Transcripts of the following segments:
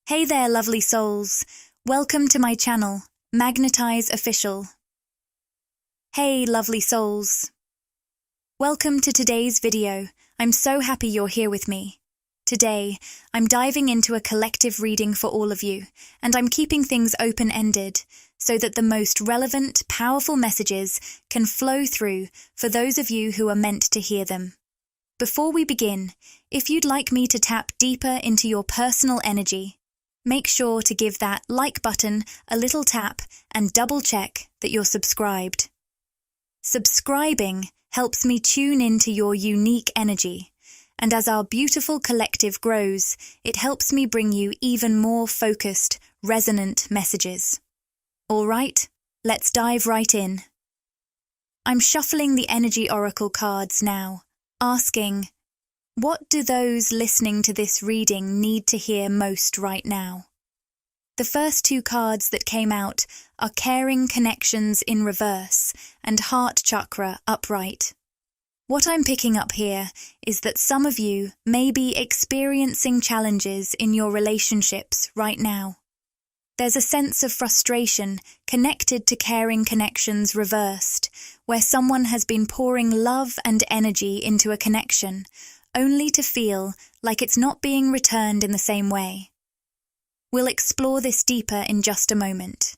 Hey there, lovely souls. Welcome to my channel, Magnetize Official. Hey, lovely souls. Welcome to today's video. I'm so happy you're here with me. Today, I'm diving into a collective reading for all of you, and I'm keeping things open-ended so that the most relevant, powerful messages can flow through for those of you who are meant to hear them. Before we begin, if you'd like me to tap deeper into your personal energy, make sure to give that like button a little tap and double-check that you're subscribed. Subscribing helps me tune into your unique energy, and as our beautiful collective grows, it helps me bring you even more focused, resonant messages. All right, let's dive right in. I'm shuffling the energy oracle cards now, asking, what do those listening to this reading need to hear most right now? The first two cards that came out are Caring Connections in reverse and Heart Chakra upright. What I'm picking up here is that some of you may be experiencing challenges in your relationships right now. There's a sense of frustration connected to Caring Connections reversed, where someone has been pouring love and energy into a connection, only to feel like it's not being returned in the same way. We'll explore this deeper in just a moment.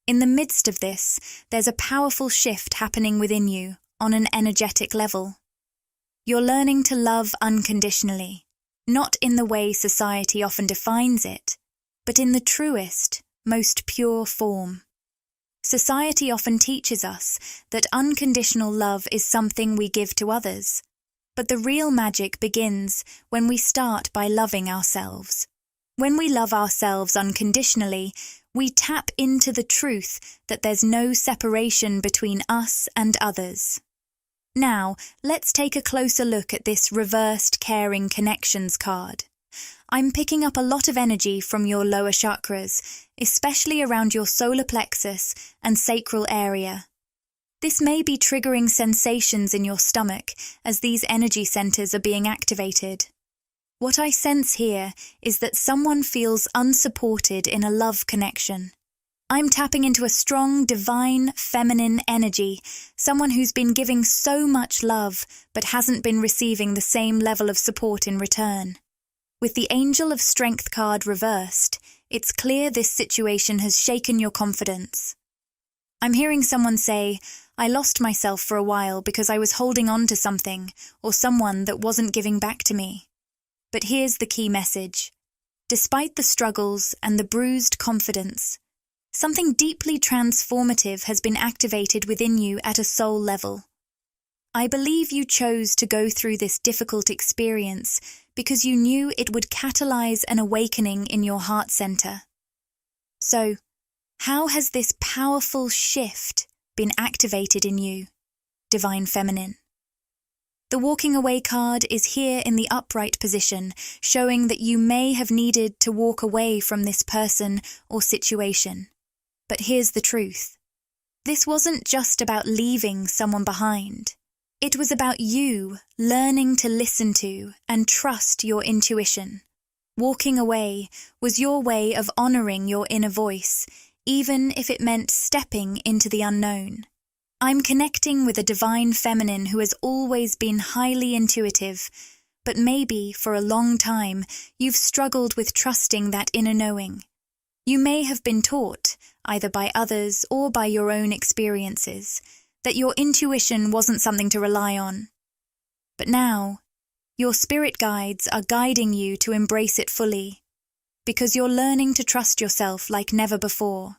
In the midst of this, there's a powerful shift happening within you on an energetic level. You're learning to love unconditionally, not in the way society often defines it, but in the truest, most pure form. Society often teaches us that unconditional love is something we give to others, but the real magic begins when we start by loving ourselves. When we love ourselves unconditionally, we tap into the truth that there's no separation between us and others. Now, let's take a closer look at this reversed Caring Connections card. I'm picking up a lot of energy from your lower chakras, especially around your solar plexus and sacral area. This may be triggering sensations in your stomach as these energy centers are being activated. What I sense here is that someone feels unsupported in a love connection. I'm tapping into a strong, divine, feminine energy, someone who's been giving so much love but hasn't been receiving the same level of support in return. With the Angel of Strength card reversed, it's clear this situation has shaken your confidence. I'm hearing someone say, I lost myself for a while because I was holding on to something or someone that wasn't giving back to me. But here's the key message. Despite the struggles and the bruised confidence, something deeply transformative has been activated within you at a soul level. I believe you chose to go through this difficult experience because you knew it would catalyze an awakening in your heart center. So, how has this powerful shift been activated in you, Divine Feminine? The Walking Away card is here in the upright position, showing that you may have needed to walk away from this person or situation. But here's the truth. This wasn't just about leaving someone behind. It was about you learning to listen to and trust your intuition. Walking away was your way of honoring your inner voice, even if it meant stepping into the unknown. I'm connecting with a Divine Feminine who has always been highly intuitive, but maybe for a long time you've struggled with trusting that inner knowing. You may have been taught, either by others or by your own experiences, that your intuition wasn't something to rely on. But now, your spirit guides are guiding you to embrace it fully, because you're learning to trust yourself like never before.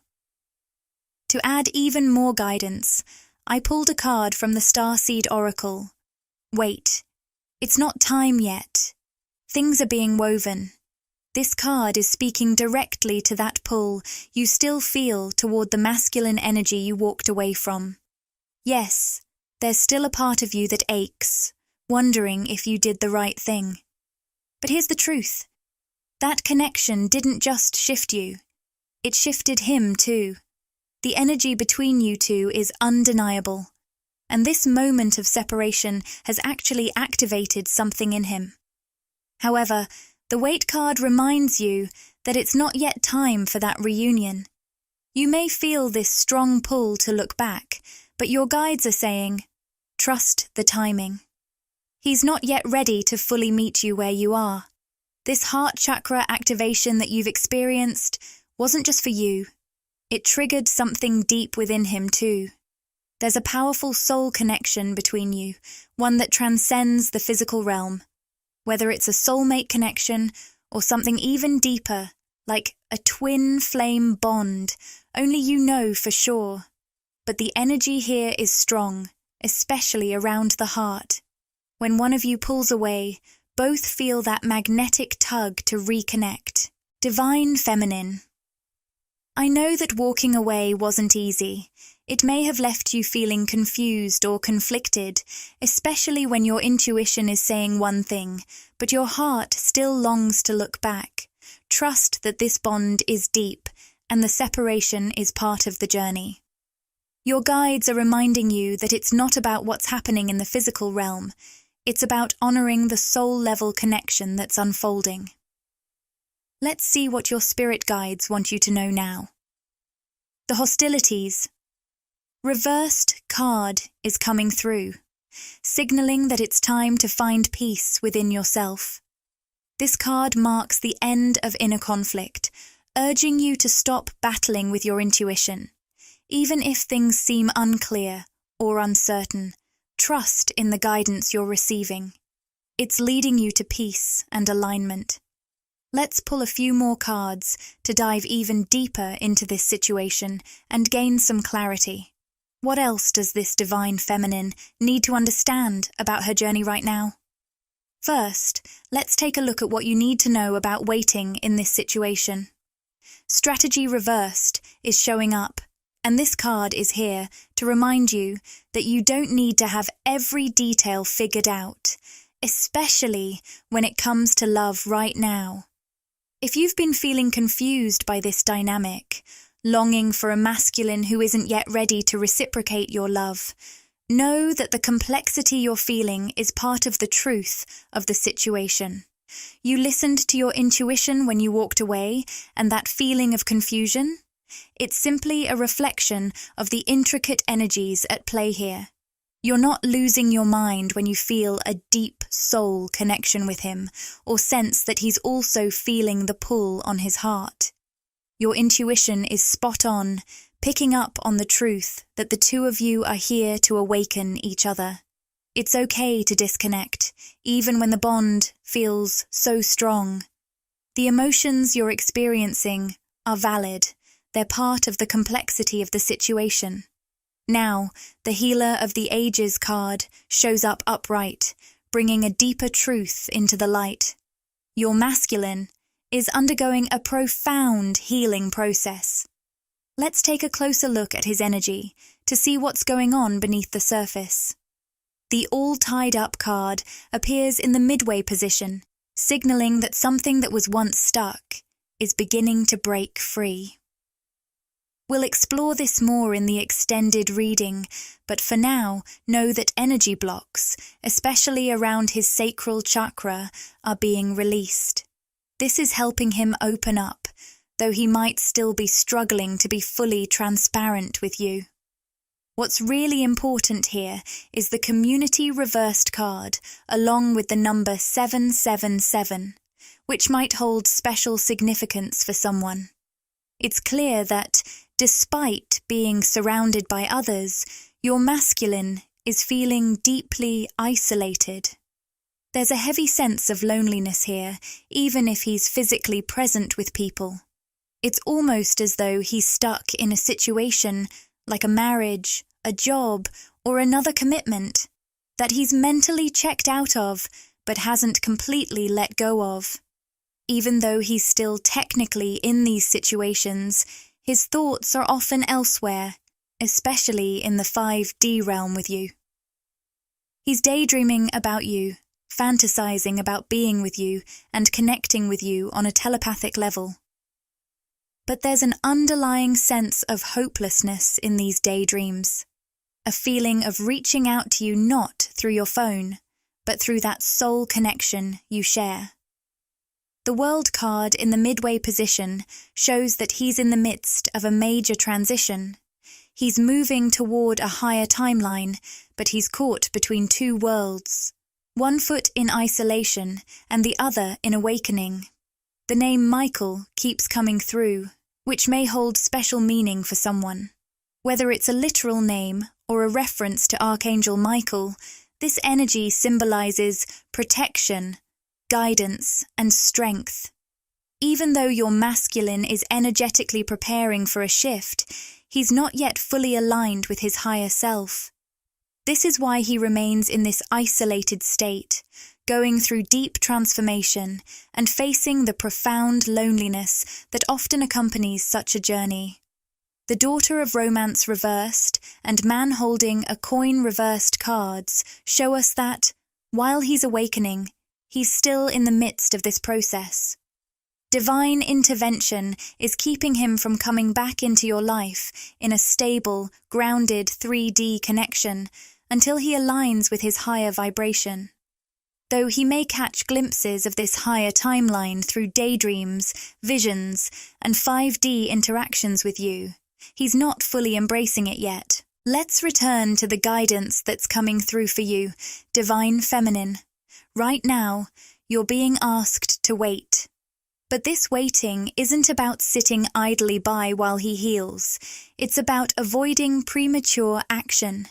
To add even more guidance, I pulled a card from the Starseed Oracle. Wait, it's not time yet. Things are being woven. This card is speaking directly to that pull you still feel toward the masculine energy you walked away from. Yes, there's still a part of you that aches, wondering if you did the right thing. But here's the truth. That connection didn't just shift you. It shifted him too. The energy between you two is undeniable, and this moment of separation has actually activated something in him. However, the Weight card reminds you that it's not yet time for that reunion. You may feel this strong pull to look back, but your guides are saying, trust the timing. He's not yet ready to fully meet you where you are. This heart chakra activation that you've experienced wasn't just for you. It triggered something deep within him too. There's a powerful soul connection between you, one that transcends the physical realm. Whether it's a soulmate connection or something even deeper, like a twin flame bond, only you know for sure. But the energy here is strong, especially around the heart. When one of you pulls away, both feel that magnetic tug to reconnect. Divine Feminine. I know that walking away wasn't easy. It may have left you feeling confused or conflicted, especially when your intuition is saying one thing, but your heart still longs to look back. Trust that this bond is deep, and the separation is part of the journey. Your guides are reminding you that it's not about what's happening in the physical realm. It's about honoring the soul-level connection that's unfolding. Let's see what your spirit guides want you to know now. The hostilities. Reversed card is coming through, signaling that it's time to find peace within yourself. This card marks the end of inner conflict, urging you to stop battling with your intuition. Even if things seem unclear or uncertain, trust in the guidance you're receiving. It's leading you to peace and alignment. Let's pull a few more cards to dive even deeper into this situation and gain some clarity. What else does this divine feminine need to understand about her journey right now? First, let's take a look at what you need to know about waiting in this situation. Strategy reversed is showing up, and this card is here to remind you that you don't need to have every detail figured out, especially when it comes to love right now. If you've been feeling confused by this dynamic, longing for a masculine who isn't yet ready to reciprocate your love, know that the complexity you're feeling is part of the truth of the situation. You listened to your intuition when you walked away, and that feeling of confusion? It's simply a reflection of the intricate energies at play here. You're not losing your mind when you feel a deep soul connection with him, or sense that he's also feeling the pull on his heart. Your intuition is spot on, picking up on the truth that the two of you are here to awaken each other. It's okay to disconnect, even when the bond feels so strong. The emotions you're experiencing are valid. They're part of the complexity of the situation. Now, the Healer of the Ages card shows up upright, bringing a deeper truth into the light. Your masculine is undergoing a profound healing process. Let's take a closer look at his energy to see what's going on beneath the surface. The All Tied Up card appears in the midway position, signaling that something that was once stuck is beginning to break free. We'll explore this more in the extended reading, but for now, know that energy blocks, especially around his sacral chakra, are being released. This is helping him open up, though he might still be struggling to be fully transparent with you. What's really important here is the Community Reversed card, along with the number 777, which might hold special significance for someone. It's clear that, despite being surrounded by others, your masculine is feeling deeply isolated. There's a heavy sense of loneliness here, even if he's physically present with people. It's almost as though he's stuck in a situation, like a marriage, a job, or another commitment, that he's mentally checked out of, but hasn't completely let go of. Even though he's still technically in these situations, his thoughts are often elsewhere, especially in the 5D realm with you. He's daydreaming about you, fantasizing about being with you and connecting with you on a telepathic level. But there's an underlying sense of hopelessness in these daydreams, a feeling of reaching out to you not through your phone, but through that soul connection you share. The The World card in the midway position shows that he's in the midst of a major transition. He's moving toward a higher timeline, but he's caught between two worlds. One foot in isolation and the other in awakening. The name Michael keeps coming through, which may hold special meaning for someone. Whether it's a literal name or a reference to Archangel Michael, this energy symbolizes protection, guidance, and strength. Even though your masculine is energetically preparing for a shift, he's not yet fully aligned with his higher self. This is why he remains in this isolated state, going through deep transformation and facing the profound loneliness that often accompanies such a journey. The Daughter of Romance reversed and Man holding a coin reversed cards show us that, while he's awakening, he's still in the midst of this process. Divine intervention is keeping him from coming back into your life in a stable, grounded 3D connection until he aligns with his higher vibration. Though he may catch glimpses of this higher timeline through daydreams, visions, and 5D interactions with you, he's not fully embracing it yet. Let's return to the guidance that's coming through for you, Divine Feminine. Right now, you're being asked to wait. But this waiting isn't about sitting idly by while he heals. It's about avoiding premature action.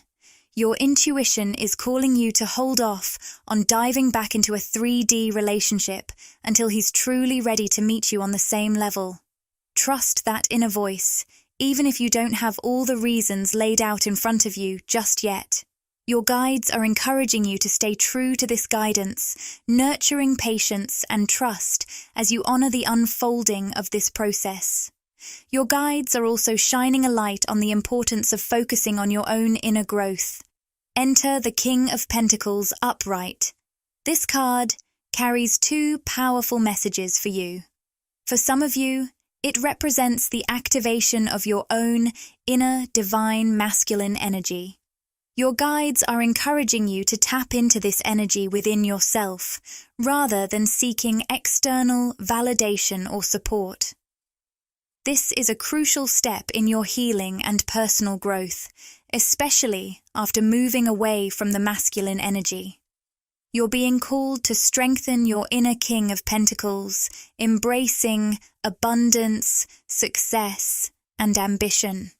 Your intuition is calling you to hold off on diving back into a 3D relationship until he's truly ready to meet you on the same level. Trust that inner voice, even if you don't have all the reasons laid out in front of you just yet. Your guides are encouraging you to stay true to this guidance, nurturing patience and trust as you honor the unfolding of this process. Your guides are also shining a light on the importance of focusing on your own inner growth. Enter the King of Pentacles upright. This card carries two powerful messages for you. For some of you, it represents the activation of your own inner divine masculine energy. Your guides are encouraging you to tap into this energy within yourself, rather than seeking external validation or support. This is a crucial step in your healing and personal growth, especially after moving away from the masculine energy. You're being called to strengthen your inner King of Pentacles, embracing abundance, success, and ambition.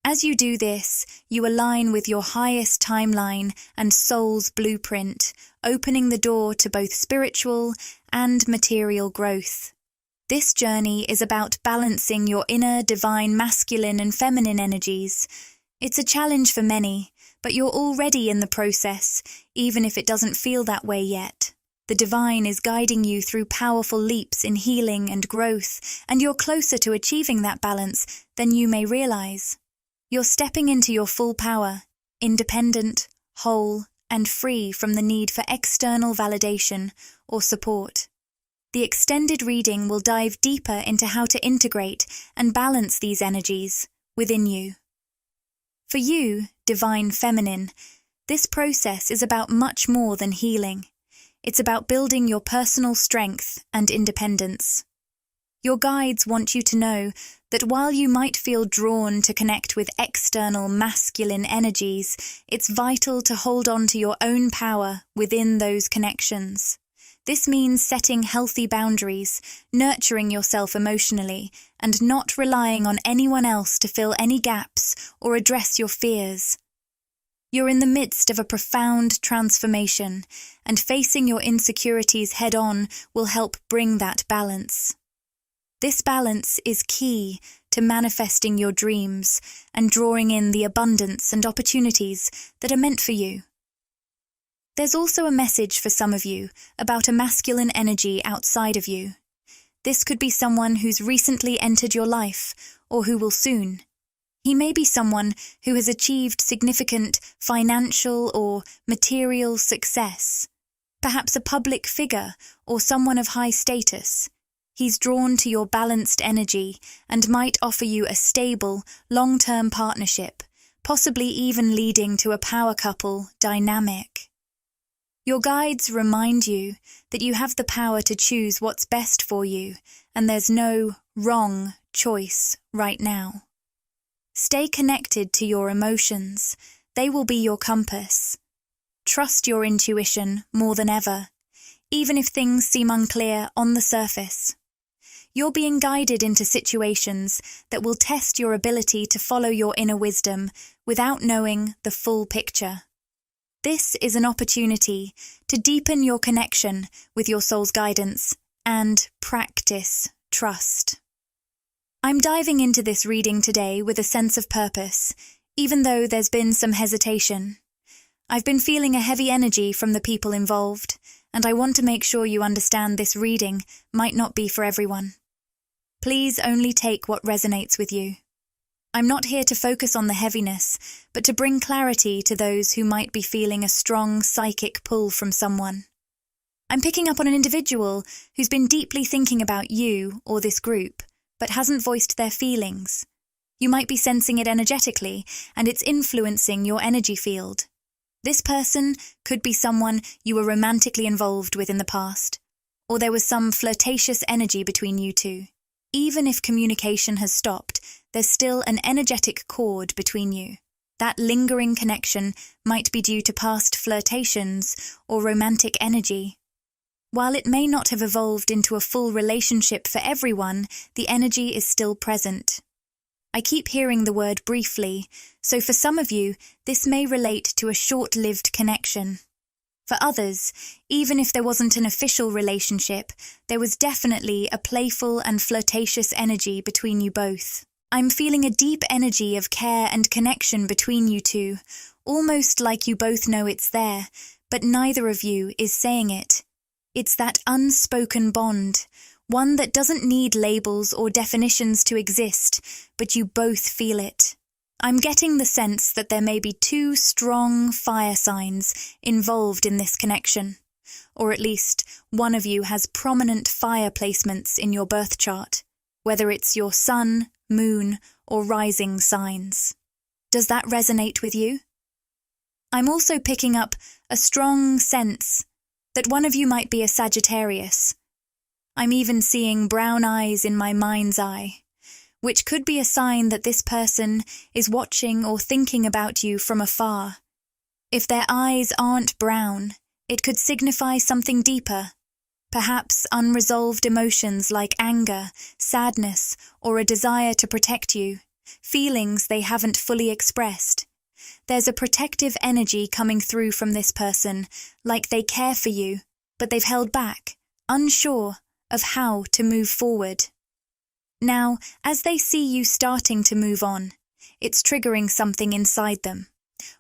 As you do this, you align with your highest timeline and soul's blueprint, opening the door to both spiritual and material growth. This journey is about balancing your inner divine masculine and feminine energies. It's a challenge for many, but you're already in the process, even if it doesn't feel that way yet. The divine is guiding you through powerful leaps in healing and growth, and you're closer to achieving that balance than you may realize. You're stepping into your full power, independent, whole, and free from the need for external validation or support. The extended reading will dive deeper into how to integrate and balance these energies within you. For you, Divine Feminine, this process is about much more than healing. It's about building your personal strength and independence. Your guides want you to know that while you might feel drawn to connect with external masculine energies, it's vital to hold on to your own power within those connections. This means setting healthy boundaries, nurturing yourself emotionally, and not relying on anyone else to fill any gaps or address your fears. You're in the midst of a profound transformation, and facing your insecurities head-on will help bring that balance. This balance is key to manifesting your dreams and drawing in the abundance and opportunities that are meant for you. There's also a message for some of you about a masculine energy outside of you. This could be someone who's recently entered your life or who will soon. He may be someone who has achieved significant financial or material success, perhaps a public figure or someone of high status. He's drawn to your balanced energy and might offer you a stable, long-term partnership, possibly even leading to a power couple dynamic. Your guides remind you that you have the power to choose what's best for you, and there's no wrong choice right now. Stay connected to your emotions. They will be your compass. Trust your intuition more than ever, even if things seem unclear on the surface. You're being guided into situations that will test your ability to follow your inner wisdom without knowing the full picture. This is an opportunity to deepen your connection with your soul's guidance and practice trust. I'm diving into this reading today with a sense of purpose, even though there's been some hesitation. I've been feeling a heavy energy from the people involved, and I want to make sure you understand this reading might not be for everyone. Please only take what resonates with you. I'm not here to focus on the heaviness, but to bring clarity to those who might be feeling a strong psychic pull from someone. I'm picking up on an individual who's been deeply thinking about you or this group, but hasn't voiced their feelings. You might be sensing it energetically, and it's influencing your energy field. This person could be someone you were romantically involved with in the past, or there was some flirtatious energy between you two. Even if communication has stopped, there's still an energetic cord between you. That lingering connection might be due to past flirtations or romantic energy. While it may not have evolved into a full relationship for everyone, the energy is still present. I keep hearing the word briefly, so for some of you, this may relate to a short-lived connection. For others, even if there wasn't an official relationship, there was definitely a playful and flirtatious energy between you both. I'm feeling a deep energy of care and connection between you two, almost like you both know it's there, but neither of you is saying it. It's that unspoken bond, one that doesn't need labels or definitions to exist, but you both feel it. I'm getting the sense that there may be two strong fire signs involved in this connection, or at least one of you has prominent fire placements in your birth chart, whether it's your sun, moon, or rising signs. Does that resonate with you? I'm also picking up a strong sense that one of you might be a Sagittarius. I'm even seeing brown eyes in my mind's eye, which could be a sign that this person is watching or thinking about you from afar. If their eyes aren't brown, it could signify something deeper, perhaps unresolved emotions like anger, sadness, or a desire to protect you, feelings they haven't fully expressed. There's a protective energy coming through from this person, like they care for you, but they've held back, unsure of how to move forward. Now, as they see you starting to move on, it's triggering something inside them.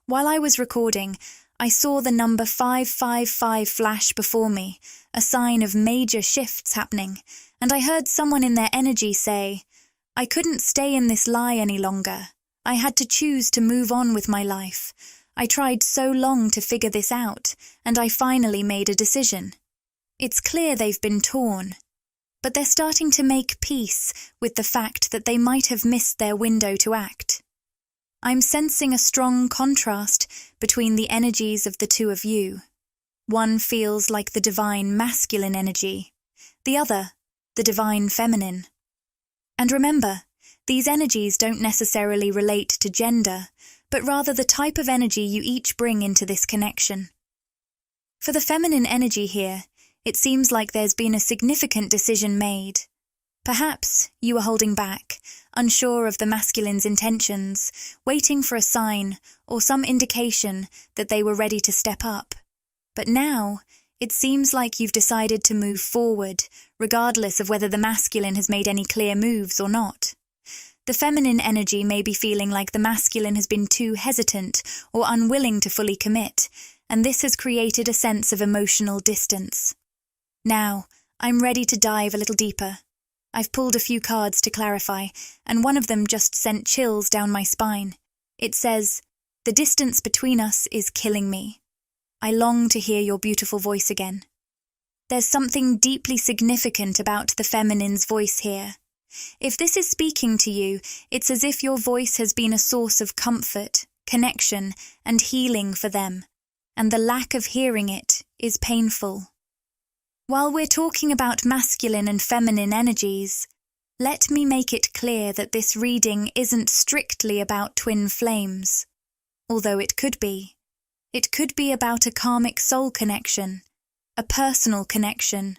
While I was recording, I saw the number 555 flash before me, a sign of major shifts happening, and I heard someone in their energy say, "I couldn't stay in this lie any longer. I had to choose to move on with my life. I tried so long to figure this out, and I finally made a decision." It's clear they've been torn, but they're starting to make peace with the fact that they might have missed their window to act. I'm sensing a strong contrast between the energies of the two of you. One feels like the divine masculine energy, the other, the divine feminine. And remember, these energies don't necessarily relate to gender, but rather the type of energy you each bring into this connection. For the feminine energy here, it seems like there's been a significant decision made. Perhaps you were holding back, unsure of the masculine's intentions, waiting for a sign or some indication that they were ready to step up. But now, it seems like you've decided to move forward, regardless of whether the masculine has made any clear moves or not. The feminine energy may be feeling like the masculine has been too hesitant or unwilling to fully commit, and this has created a sense of emotional distance. Now, I'm ready to dive a little deeper. I've pulled a few cards to clarify, and one of them just sent chills down my spine. It says, "The distance between us is killing me. I long to hear your beautiful voice again." There's something deeply significant about the feminine's voice here. If this is speaking to you, it's as if your voice has been a source of comfort, connection, and healing for them, and the lack of hearing it is painful. While we're talking about masculine and feminine energies, let me make it clear that this reading isn't strictly about twin flames, although it could be. It could be about a karmic soul connection, a personal connection,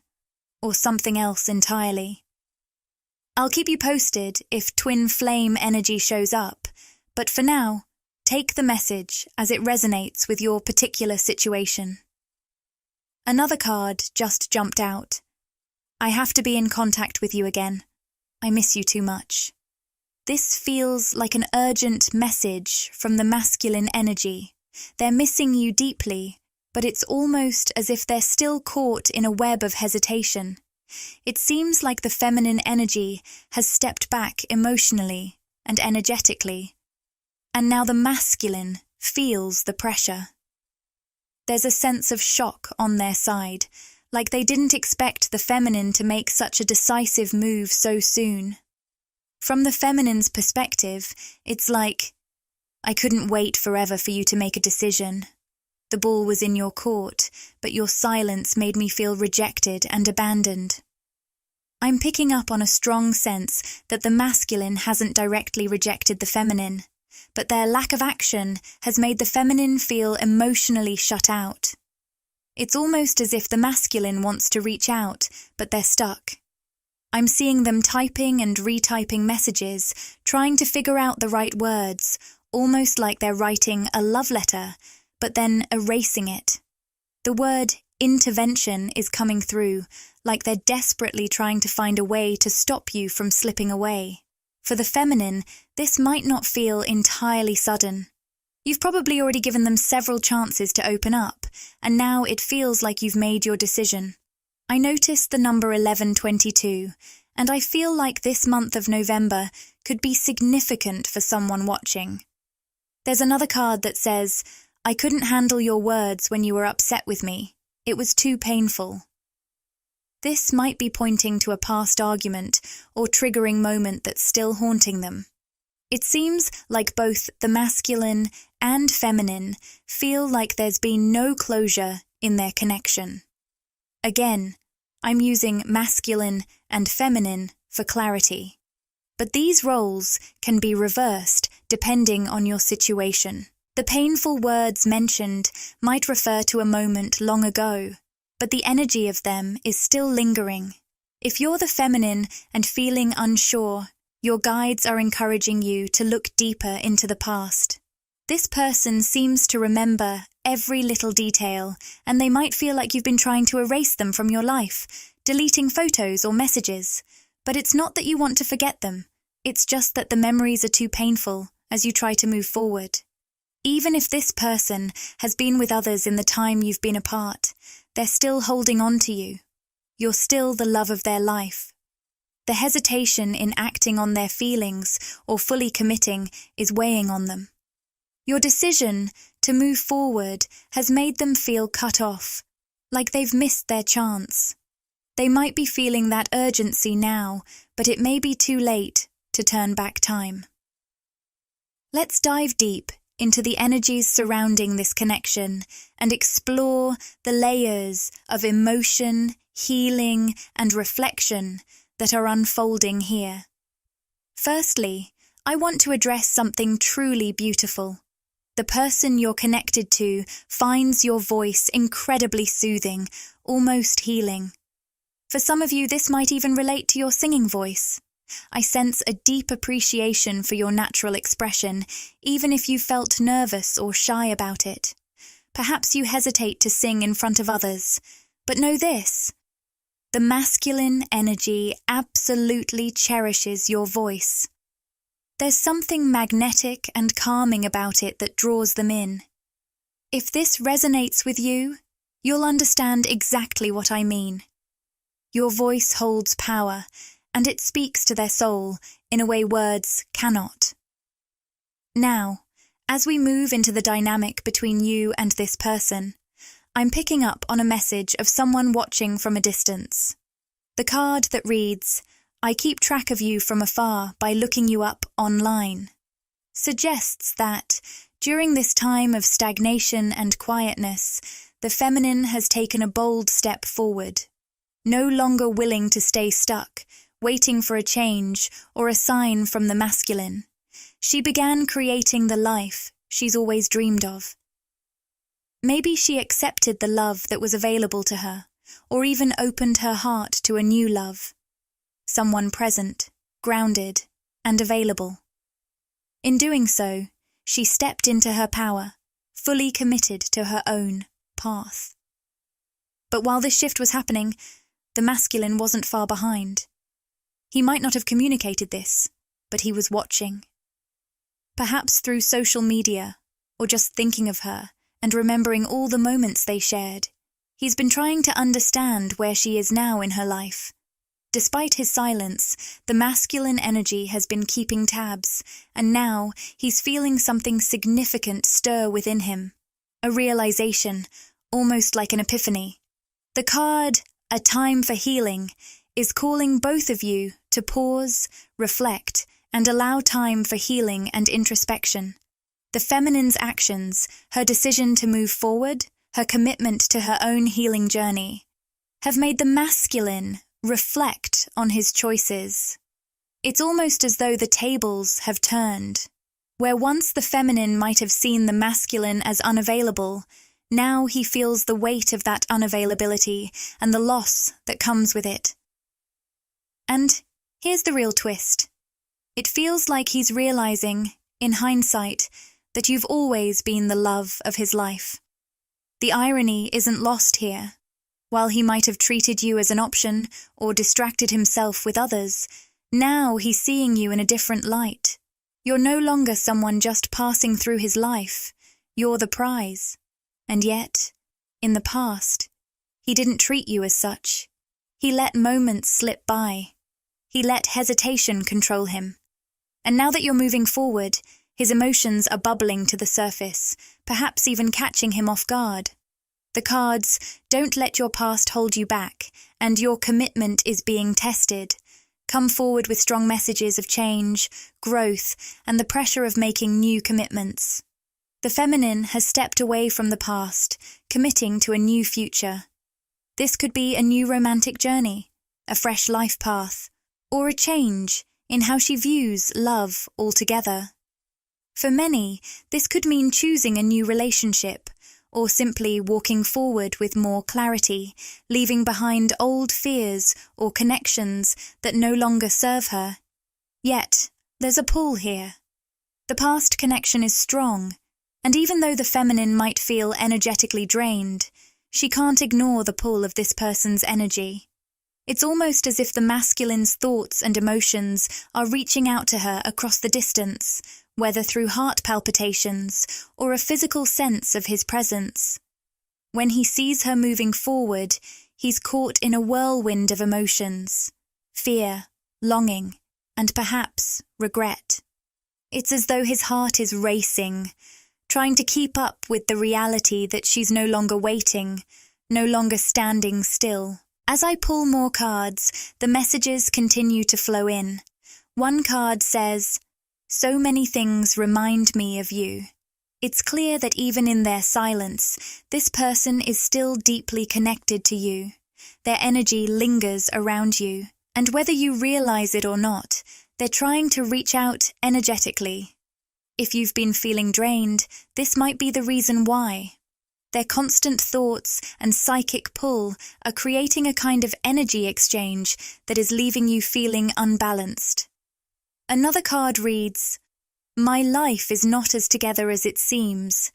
or something else entirely. I'll keep you posted if twin flame energy shows up, but for now, take the message as it resonates with your particular situation. Another card just jumped out. I have to be in contact with you again. I miss you too much. This feels like an urgent message from the masculine energy. They're missing you deeply, but it's almost as if they're still caught in a web of hesitation. It seems like the feminine energy has stepped back emotionally and energetically, and now the masculine feels the pressure. There's a sense of shock on their side, like they didn't expect the feminine to make such a decisive move so soon. From the feminine's perspective, it's like, I couldn't wait forever for you to make a decision. The ball was in your court, but your silence made me feel rejected and abandoned. I'm picking up on a strong sense that the masculine hasn't directly rejected the feminine, but their lack of action has made the feminine feel emotionally shut out. It's almost as if the masculine wants to reach out, but they're stuck. I'm seeing them typing and retyping messages, trying to figure out the right words, almost like they're writing a love letter, but then erasing it. The word intervention is coming through, like they're desperately trying to find a way to stop you from slipping away. For the feminine, this might not feel entirely sudden. You've probably already given them several chances to open up, and now it feels like you've made your decision. I noticed the number 1122, and I feel like this month of November could be significant for someone watching. There's another card that says, I couldn't handle your words when you were upset with me. It was too painful. This might be pointing to a past argument or triggering moment that's still haunting them. It seems like both the masculine and feminine feel like there's been no closure in their connection. Again, I'm using masculine and feminine for clarity. But these roles can be reversed depending on your situation. The painful words mentioned might refer to a moment long ago, but the energy of them is still lingering. If you're the feminine and feeling unsure, your guides are encouraging you to look deeper into the past. This person seems to remember every little detail, and they might feel like you've been trying to erase them from your life, deleting photos or messages. But it's not that you want to forget them. It's just that the memories are too painful as you try to move forward. Even if this person has been with others in the time you've been apart, they're still holding on to you. You're still the love of their life. The hesitation in acting on their feelings or fully committing is weighing on them. Your decision to move forward has made them feel cut off, like they've missed their chance. They might be feeling that urgency now, but it may be too late to turn back time. Let's dive deep into the energies surrounding this connection and explore the layers of emotion, healing, and reflection that are unfolding here. Firstly, I want to address something truly beautiful. The person you're connected to finds your voice incredibly soothing, almost healing. For some of you, this might even relate to your singing voice. I sense a deep appreciation for your natural expression, even if you felt nervous or shy about it. Perhaps you hesitate to sing in front of others, but know this: the masculine energy absolutely cherishes your voice. There's something magnetic and calming about it that draws them in. If this resonates with you, you'll understand exactly what I mean. Your voice holds power, and it speaks to their soul in a way words cannot. Now, as we move into the dynamic between you and this person, I'm picking up on a message of someone watching from a distance. The card that reads, I keep track of you from afar by looking you up online, suggests that, during this time of stagnation and quietness, the feminine has taken a bold step forward. No longer willing to stay stuck, waiting for a change or a sign from the masculine. She began creating the life she's always dreamed of. Maybe she accepted the love that was available to her, or even opened her heart to a new love. Someone present, grounded, and available. In doing so, she stepped into her power, fully committed to her own path. But while this shift was happening, the masculine wasn't far behind. He might not have communicated this, but he was watching. Perhaps through social media, or just thinking of her and remembering all the moments they shared, he's been trying to understand where she is now in her life. Despite his silence, the masculine energy has been keeping tabs, and now he's feeling something significant stir within him. A realization, almost like an epiphany. The card, A Time for Healing, is calling both of you to pause, reflect, and allow time for healing and introspection. The feminine's actions, her decision to move forward, her commitment to her own healing journey, have made the masculine reflect on his choices. It's almost as though the tables have turned. Where once the feminine might have seen the masculine as unavailable, now he feels the weight of that unavailability and the loss that comes with it. And here's the real twist. It feels like he's realizing, in hindsight, that you've always been the love of his life. The irony isn't lost here. While he might have treated you as an option or distracted himself with others, now he's seeing you in a different light. You're no longer someone just passing through his life. You're the prize. And yet, in the past, he didn't treat you as such. He let moments slip by. He let hesitation control him. And now that you're moving forward, his emotions are bubbling to the surface, perhaps even catching him off guard. The cards, Don't let your past hold you back, and Your commitment is being tested, come forward with strong messages of change, growth, and the pressure of making new commitments. The feminine has stepped away from the past, committing to a new future. This could be a new romantic journey, a fresh life path, or a change in how she views love altogether. For many, this could mean choosing a new relationship, or simply walking forward with more clarity, leaving behind old fears or connections that no longer serve her. Yet, there's a pull here. The past connection is strong, and even though the feminine might feel energetically drained, she can't ignore the pull of this person's energy. It's almost as if the masculine's thoughts and emotions are reaching out to her across the distance, whether through heart palpitations or a physical sense of his presence. When he sees her moving forward, he's caught in a whirlwind of emotions: fear, longing, and perhaps regret. It's as though his heart is racing, trying to keep up with the reality that she's no longer waiting, no longer standing still. As I pull more cards, the messages continue to flow in. One card says, "So many things remind me of you." It's clear that even in their silence, this person is still deeply connected to you. Their energy lingers around you, and whether you realize it or not, they're trying to reach out energetically. If you've been feeling drained, this might be the reason why. Their constant thoughts and psychic pull are creating a kind of energy exchange that is leaving you feeling unbalanced. Another card reads, "My life is not as together as it seems,"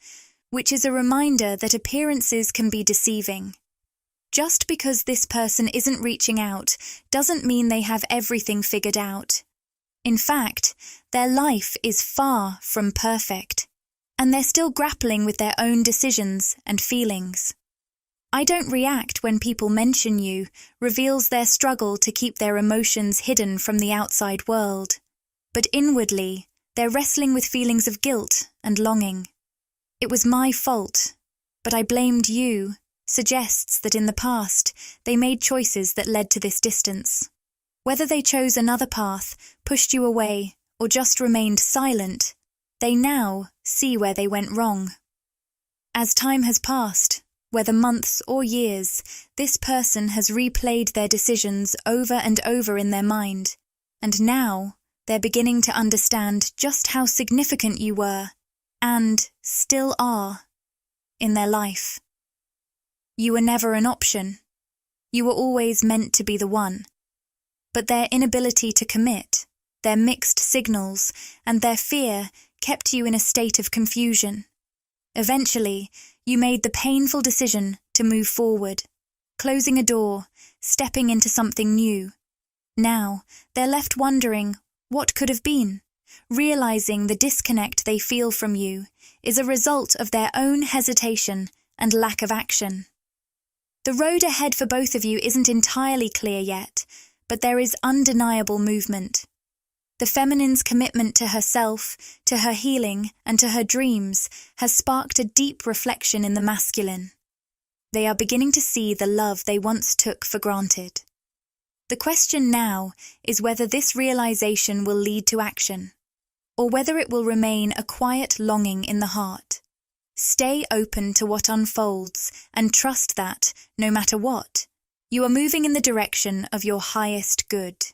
which is a reminder that appearances can be deceiving. Just because this person isn't reaching out doesn't mean they have everything figured out. In fact, their life is far from perfect, and they're still grappling with their own decisions and feelings. "I don't react when people mention you" reveals their struggle to keep their emotions hidden from the outside world. But inwardly, they're wrestling with feelings of guilt and longing. "It was my fault, but I blamed you" suggests that in the past, they made choices that led to this distance. Whether they chose another path, pushed you away, or just remained silent, they now see where they went wrong. As time has passed, Whether months or years, this person has replayed their decisions over and over in their mind, and now they're beginning to understand just how significant you were, and still are, in their life. You were never an option. You were always meant to be the one. But their inability to commit, their mixed signals, and their fear kept you in a state of confusion. Eventually, you made the painful decision to move forward, closing a door, stepping into something new. Now, they're left wondering what could have been, realizing the disconnect they feel from you is a result of their own hesitation and lack of action. The road ahead for both of you isn't entirely clear yet, but there is undeniable movement. The feminine's commitment to herself, to her healing, and to her dreams has sparked a deep reflection in the masculine. They are beginning to see the love they once took for granted. The question now is whether this realization will lead to action, or whether it will remain a quiet longing in the heart. Stay open to what unfolds and trust that, no matter what, you are moving in the direction of your highest good.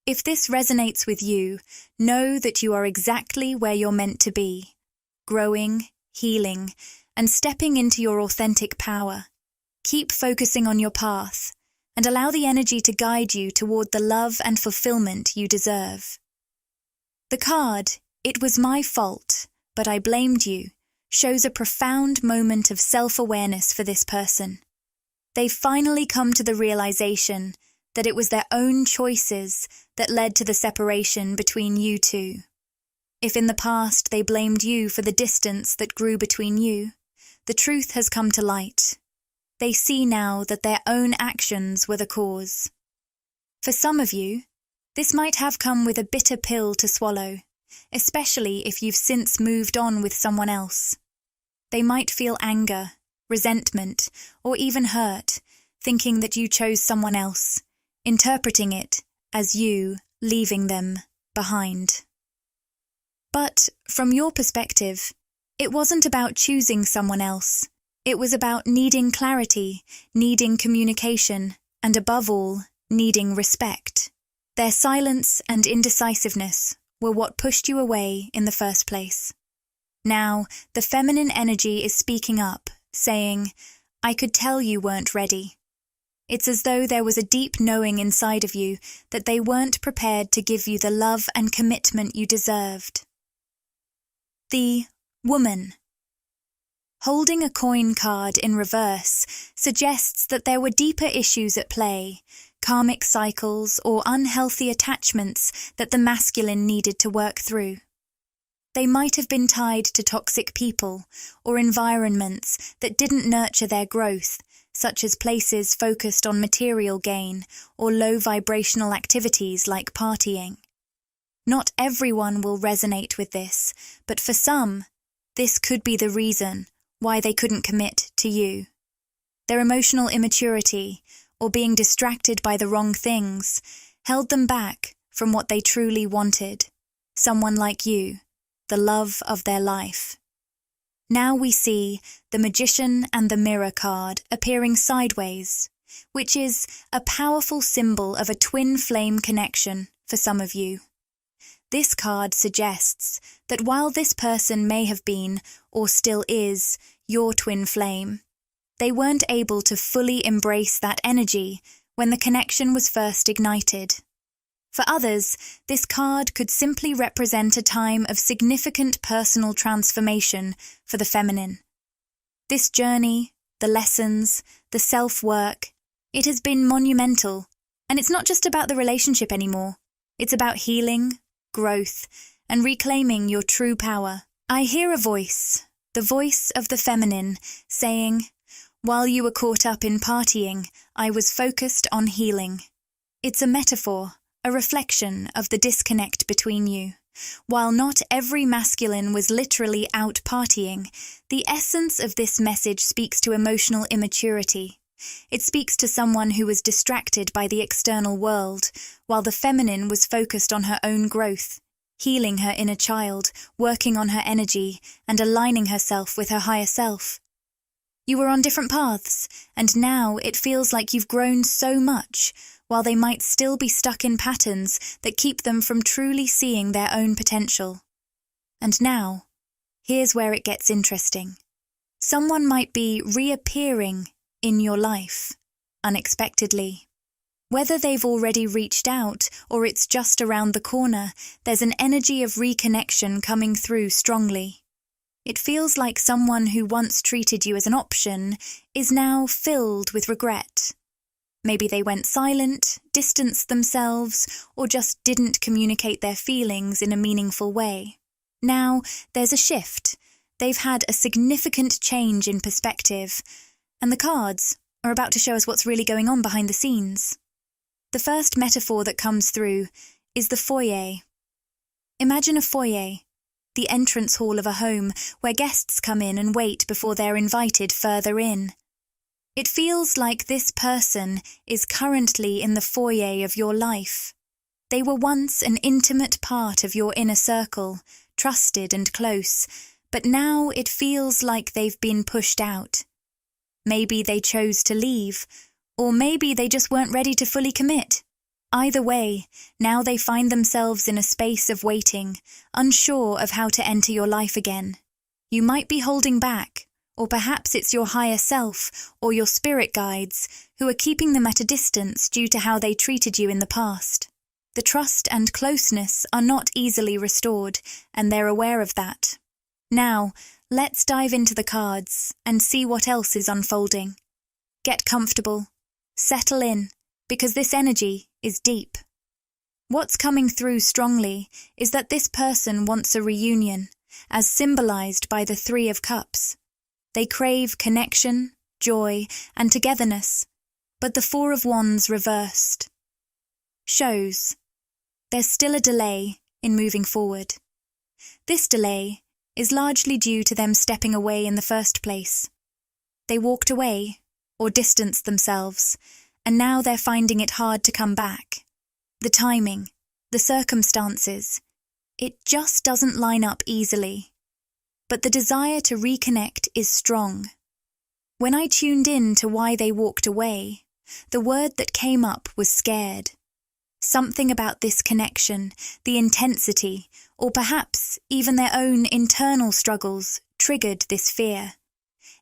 If this resonates with you, know that you are exactly where you're meant to be, growing, healing, and stepping into your authentic power. Keep focusing on your path, and allow the energy to guide you toward the love and fulfillment you deserve. The card, "It was my fault, but I blamed you," shows a profound moment of self-awareness for this person. They've finally come to the realization that it was their own choices that led to the separation between you two. If in the past they blamed you for the distance that grew between you, the truth has come to light. They see now that their own actions were the cause. For some of you, this might have come with a bitter pill to swallow, especially if you've since moved on with someone else. They might feel anger, resentment, or even hurt, thinking that you chose someone else, interpreting it as you leaving them behind. But from your perspective, it wasn't about choosing someone else. It was about needing clarity, needing communication, and above all, needing respect. Their silence and indecisiveness were what pushed you away in the first place. Now, the feminine energy is speaking up, saying, "I could tell you weren't ready." It's as though there was a deep knowing inside of you that they weren't prepared to give you the love and commitment you deserved. The woman. Holding a coin card in reverse suggests that there were deeper issues at play, karmic cycles or unhealthy attachments that the masculine needed to work through. They might have been tied to toxic people or environments that didn't nurture their growth, such as places focused on material gain or low vibrational activities like partying. Not everyone will resonate with this, but for some, this could be the reason why they couldn't commit to you. Their emotional immaturity, or being distracted by the wrong things, held them back from what they truly wanted, someone like you, the love of their life. Now we see the Magician and the Mirror card appearing sideways, which is a powerful symbol of a twin flame connection for some of you. This card suggests that while this person may have been, or still is, your twin flame, they weren't able to fully embrace that energy when the connection was first ignited. For others, this card could simply represent a time of significant personal transformation for the feminine. This journey, the lessons, the self-work, it has been monumental, and it's not just about the relationship anymore. It's about healing, growth, and reclaiming your true power. I hear a voice, the voice of the feminine, saying, "While you were caught up in partying, I was focused on healing." It's a metaphor, a reflection of the disconnect between you. While not every masculine was literally out partying, the essence of this message speaks to emotional immaturity. It speaks to someone who was distracted by the external world, while the feminine was focused on her own growth, healing her inner child, working on her energy, and aligning herself with her higher self. You were on different paths, and now it feels like you've grown so much, while they might still be stuck in patterns that keep them from truly seeing their own potential. And now, here's where it gets interesting. Someone might be reappearing in your life, unexpectedly. Whether they've already reached out or it's just around the corner, there's an energy of reconnection coming through strongly. It feels like someone who once treated you as an option is now filled with regret. Maybe they went silent, distanced themselves, or just didn't communicate their feelings in a meaningful way. Now, there's a shift. They've had a significant change in perspective, and the cards are about to show us what's really going on behind the scenes. The first metaphor that comes through is the foyer. Imagine a foyer, the entrance hall of a home where guests come in and wait before they're invited further in. It feels like this person is currently in the foyer of your life. They were once an intimate part of your inner circle, trusted and close, but now it feels like they've been pushed out. Maybe they chose to leave, or maybe they just weren't ready to fully commit. Either way, now they find themselves in a space of waiting, unsure of how to enter your life again. You might be holding back, or perhaps it's your higher self or your spirit guides who are keeping them at a distance due to how they treated you in the past. The trust and closeness are not easily restored, and they're aware of that. Now, let's dive into the cards and see what else is unfolding. Get comfortable. Settle in, because this energy is deep. What's coming through strongly is that this person wants a reunion, as symbolized by the Three of Cups. They crave connection, joy, and togetherness, but the Four of Wands reversed shows there's still a delay in moving forward. This delay is largely due to them stepping away in the first place. They walked away or distanced themselves, and now they're finding it hard to come back. The timing, the circumstances, it just doesn't line up easily. But the desire to reconnect is strong. When I tuned in to why they walked away, the word that came up was scared. Something about this connection, the intensity, or perhaps even their own internal struggles, triggered this fear.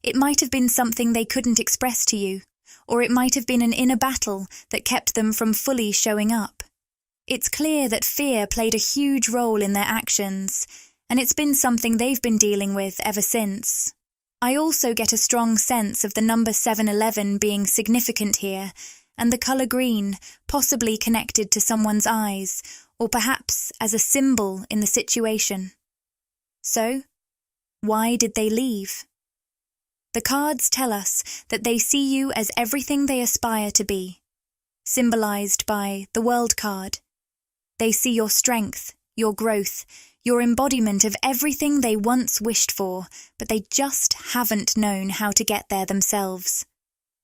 It might have been something they couldn't express to you, or it might have been an inner battle that kept them from fully showing up. It's clear that fear played a huge role in their actions, and it's been something they've been dealing with ever since. I also get a strong sense of the number 711 being significant here, and the colour green possibly connected to someone's eyes, or perhaps as a symbol in the situation. So, why did they leave? The cards tell us that they see you as everything they aspire to be, symbolised by the World card. They see your strength, your growth, your embodiment of everything they once wished for, but they just haven't known how to get there themselves.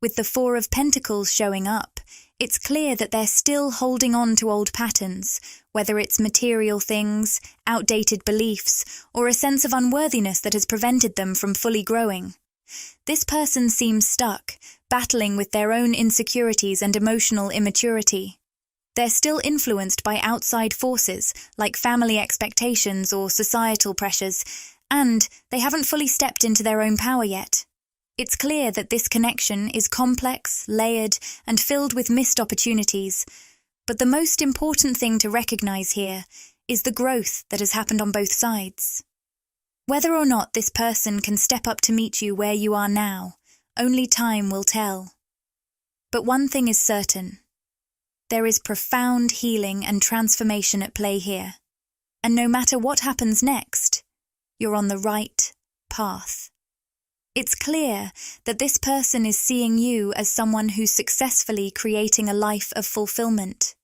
With the Four of Pentacles showing up, it's clear that they're still holding on to old patterns, whether it's material things, outdated beliefs, or a sense of unworthiness that has prevented them from fully growing. This person seems stuck, battling with their own insecurities and emotional immaturity. They're still influenced by outside forces, like family expectations or societal pressures, and they haven't fully stepped into their own power yet. It's clear that this connection is complex, layered, and filled with missed opportunities. But the most important thing to recognize here is the growth that has happened on both sides. Whether or not this person can step up to meet you where you are now, only time will tell. But one thing is certain. There is profound healing and transformation at play here. And no matter what happens next, you're on the right path. It's clear that this person is seeing you as someone who's successfully creating a life of fulfillment,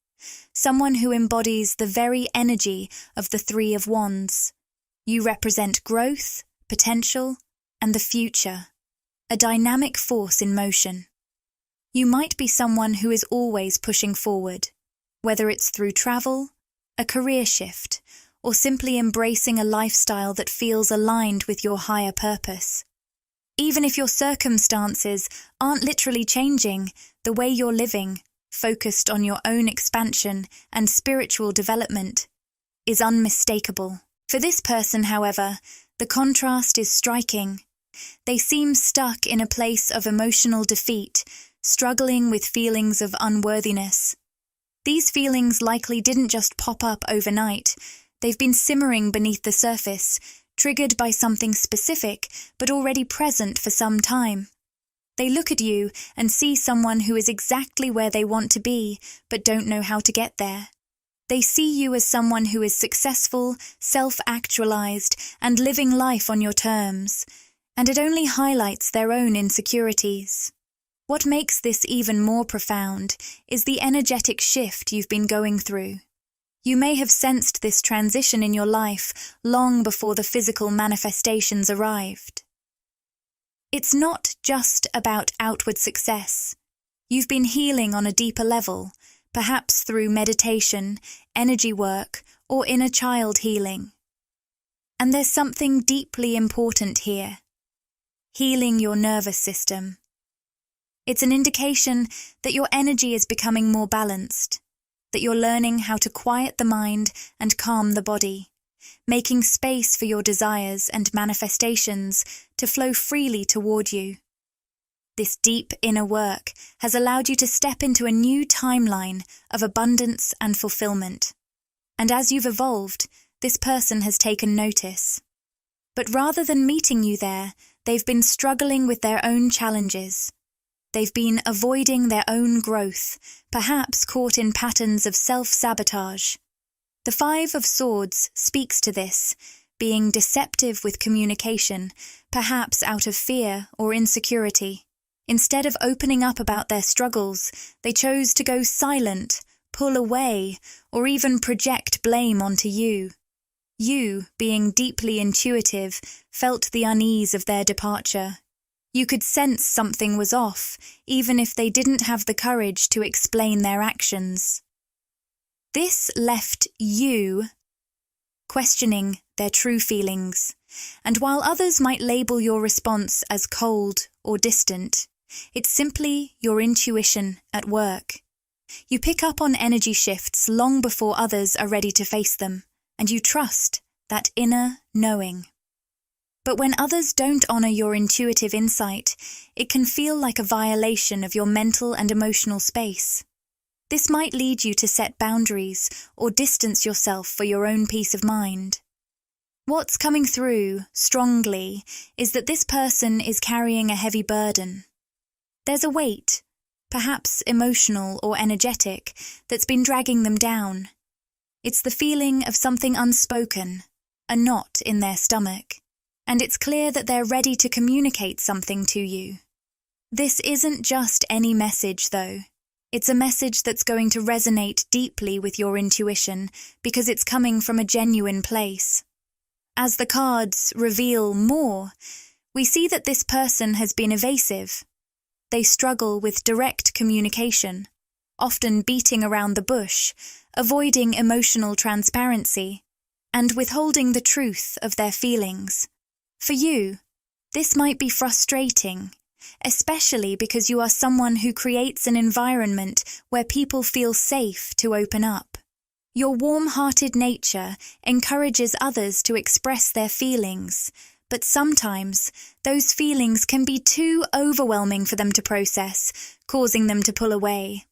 someone who embodies the very energy of the Three of Wands. You represent growth, potential, and the future, a dynamic force in motion. You might be someone who is always pushing forward, whether it's through travel, a career shift, or simply embracing a lifestyle that feels aligned with your higher purpose. Even if your circumstances aren't literally changing, the way you're living, focused on your own expansion and spiritual development, is unmistakable. For this person, however, the contrast is striking. They seem stuck in a place of emotional defeat, struggling with feelings of unworthiness. These feelings likely didn't just pop up overnight. They've been simmering beneath the surface, triggered by something specific, but already present for some time. They look at you and see someone who is exactly where they want to be, but don't know how to get there. They see you as someone who is successful, self-actualized, and living life on your terms, and it only highlights their own insecurities. What makes this even more profound is the energetic shift you've been going through. You may have sensed this transition in your life long before the physical manifestations arrived. It's not just about outward success. You've been healing on a deeper level, perhaps through meditation, energy work, or inner child healing. And there's something deeply important here: healing your nervous system. It's an indication that your energy is becoming more balanced, that you're learning how to quiet the mind and calm the body, making space for your desires and manifestations to flow freely toward you. This deep inner work has allowed you to step into a new timeline of abundance and fulfillment. And as you've evolved, this person has taken notice. But rather than meeting you there, they've been struggling with their own challenges. They've been avoiding their own growth, perhaps caught in patterns of self-sabotage. The Five of Swords speaks to this, being deceptive with communication, perhaps out of fear or insecurity. Instead of opening up about their struggles, they chose to go silent, pull away, or even project blame onto you. You, being deeply intuitive, felt the unease of their departure. You could sense something was off, even if they didn't have the courage to explain their actions. This left you questioning their true feelings, and while others might label your response as cold or distant, it's simply your intuition at work. You pick up on energy shifts long before others are ready to face them, and you trust that inner knowing. But when others don't honor your intuitive insight, it can feel like a violation of your mental and emotional space. This might lead you to set boundaries or distance yourself for your own peace of mind. What's coming through strongly is that this person is carrying a heavy burden. There's a weight, perhaps emotional or energetic, that's been dragging them down. It's the feeling of something unspoken, a knot in their stomach. And it's clear that they're ready to communicate something to you. This isn't just any message, though. It's a message that's going to resonate deeply with your intuition because it's coming from a genuine place. As the cards reveal more, we see that this person has been evasive. They struggle with direct communication, often beating around the bush, avoiding emotional transparency, and withholding the truth of their feelings. For you, this might be frustrating, especially because you are someone who creates an environment where people feel safe to open up. Your warm-hearted nature encourages others to express their feelings, but sometimes those feelings can be too overwhelming for them to process, causing them to pull away.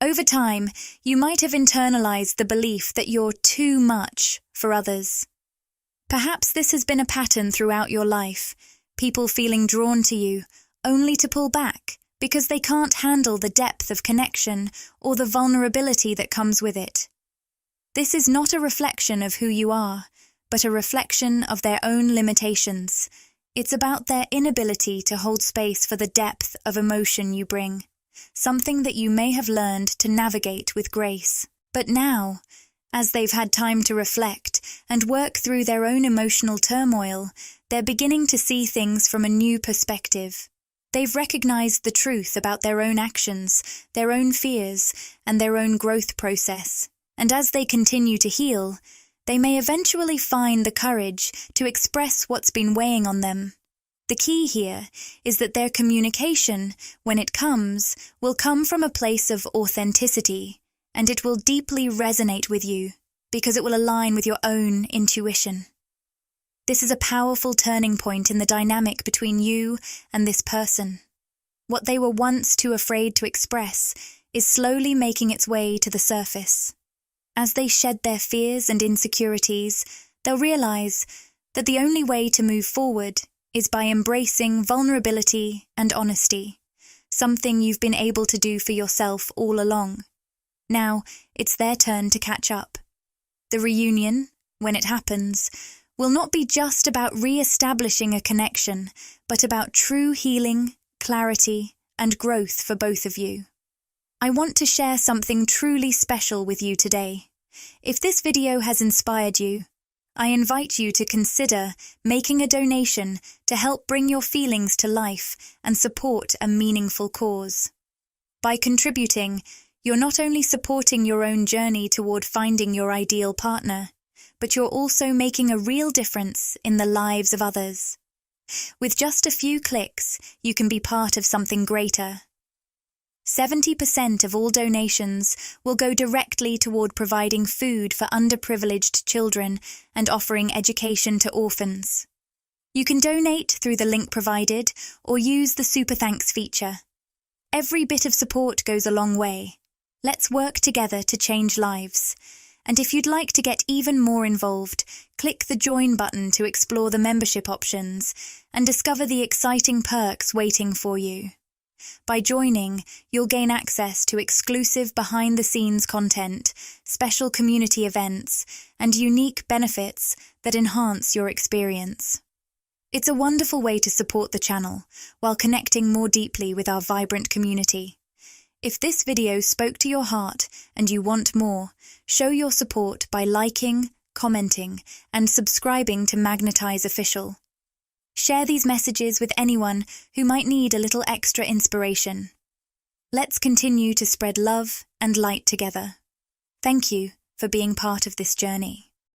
Over time, you might have internalized the belief that you're too much for others. Perhaps this has been a pattern throughout your life, people feeling drawn to you, only to pull back because they can't handle the depth of connection or the vulnerability that comes with it. This is not a reflection of who you are, but a reflection of their own limitations. It's about their inability to hold space for the depth of emotion you bring, something that you may have learned to navigate with grace. But now, as they've had time to reflect and work through their own emotional turmoil, they're beginning to see things from a new perspective. They've recognized the truth about their own actions, their own fears, and their own growth process. And as they continue to heal, they may eventually find the courage to express what's been weighing on them. The key here is that their communication, when it comes, will come from a place of authenticity, and it will deeply resonate with you because it will align with your own intuition. This is a powerful turning point in the dynamic between you and this person. What they were once too afraid to express is slowly making its way to the surface. As they shed their fears and insecurities, they'll realize that the only way to move forward is by embracing vulnerability and honesty, something you've been able to do for yourself all along. Now, it's their turn to catch up. The reunion, when it happens, will not be just about re-establishing a connection, but about true healing, clarity, and growth for both of you. I want to share something truly special with you today. If this video has inspired you, I invite you to consider making a donation to help bring your feelings to life and support a meaningful cause. By contributing, you're not only supporting your own journey toward finding your ideal partner, but you're also making a real difference in the lives of others. With just a few clicks, you can be part of something greater. 70% of all donations will go directly toward providing food for underprivileged children and offering education to orphans. You can donate through the link provided or use the Super Thanks feature. Every bit of support goes a long way. Let's work together to change lives. And if you'd like to get even more involved, click the Join button to explore the membership options and discover the exciting perks waiting for you. By joining, you'll gain access to exclusive behind-the-scenes content, special community events, and unique benefits that enhance your experience. It's a wonderful way to support the channel while connecting more deeply with our vibrant community. If this video spoke to your heart and you want more, show your support by liking, commenting, and subscribing to Magnetize Official. Share these messages with anyone who might need a little extra inspiration. Let's continue to spread love and light together. Thank you for being part of this journey.